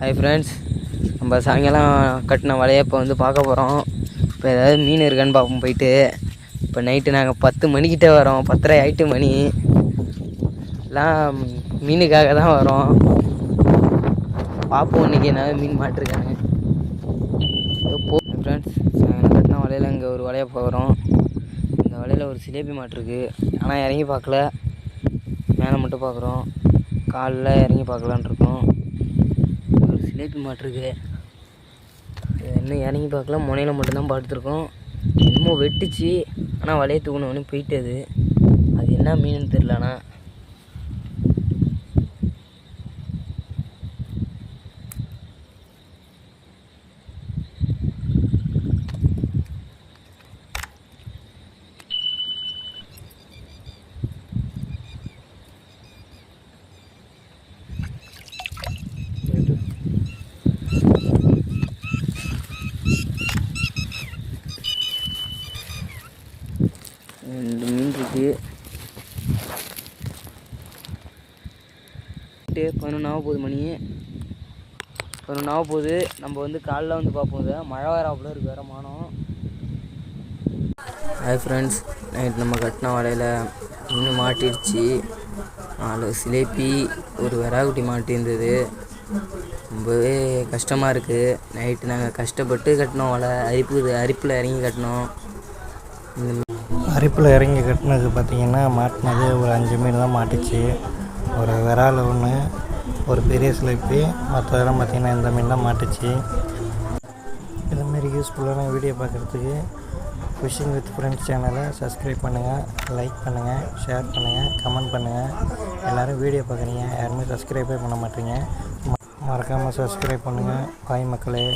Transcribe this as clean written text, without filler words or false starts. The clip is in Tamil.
ஹாய் ஃப்ரெண்ட்ஸ், நம்ம சாயங்காலம் கட்டின வலையை இப்போ வந்து பார்க்க போகிறோம். இப்போ ஏதாவது மீன் இருக்கான்னு பார்ப்போம் போயிட்டு. இப்போ நைட்டு நாங்கள் 10 மணிக்கிட்ட வரோம், 10:30 ஆகிட்டு மணி. எல்லாம் மீனுக்காக தான் வரோம். பார்ப்போம் இன்றைக்கி ஏதாவது மீன் மாட்டிருக்காங்க. ஃப்ரெண்ட்ஸ், சாயங்காலம் கட்டின வலையில் இங்கே ஒரு வலையை போகிறோம். இந்த வலையில் ஒரு சிலேபி மாட்டிருக்கு. ஆனால் இறங்கி பார்க்கல, மேலே மட்டும் பார்க்குறோம். காலைல இறங்கி பார்க்கலான் இருக்கோம். ஒரு சிலேபி மாட்டிருக்கு. இன்னும் இறங்கி பார்க்கல, முனையில் மட்டும்தான் பார்த்துருக்கோம். என்னமோ வெட்டுச்சு, ஆனால் வலையை தூக்கினோடனே போயிட்டது. அது என்ன மீனுன்னு தெரில. ஆனால் ரெண்டு மீன் இருக்குது. 11 ஆக போகுது, மணி 11 ஆக போகுது. நம்ம வந்து காலைல வந்து பார்ப்போம். இதை மழை வராப்புல இருக்குது, வேறு மானம். ஹாய் ஃப்ரெண்ட்ஸ், நைட் நம்ம கட்டின வலையில் மீன் மாட்டிடுச்சு. 4 சிலேபி, ஒரு வெராகுட்டி மாட்டியிருந்தது. ரொம்பவே கஷ்டமாக இருக்குது. நைட்டு நாங்கள் கஷ்டப்பட்டு கட்டினோம் வலை. அரிப்பில் இறங்கி கட்டினோம். அரிப்பில் இறங்கி கட்டினது பார்த்திங்கன்னா மாட்டினது ஒரு 5 மீன் தான் மாட்டிச்சு. ஒரு விரால் ஒன்று, ஒரு பெரிய சிலேபி, மற்றதெல்லாம் பார்த்திங்கன்னா இந்த மீன் தான் மாட்டிச்சு. இதுமாரி யூஸ்ஃபுல்லான வீடியோ பார்க்குறதுக்கு ஃபிஷிங் வித் ஃப்ரெண்ட்ஸ் சேனலை சப்ஸ்கிரைப் பண்ணுங்கள், லைக் பண்ணுங்கள், ஷேர் பண்ணுங்கள், கமெண்ட் பண்ணுங்கள். எல்லோரும் வீடியோ பார்க்குறீங்க, யாருமே சப்ஸ்கிரைபே பண்ண மாட்டீங்க. மறக்காமல் சப்ஸ்கிரைப் பண்ணுங்கள். பாய் மக்களே.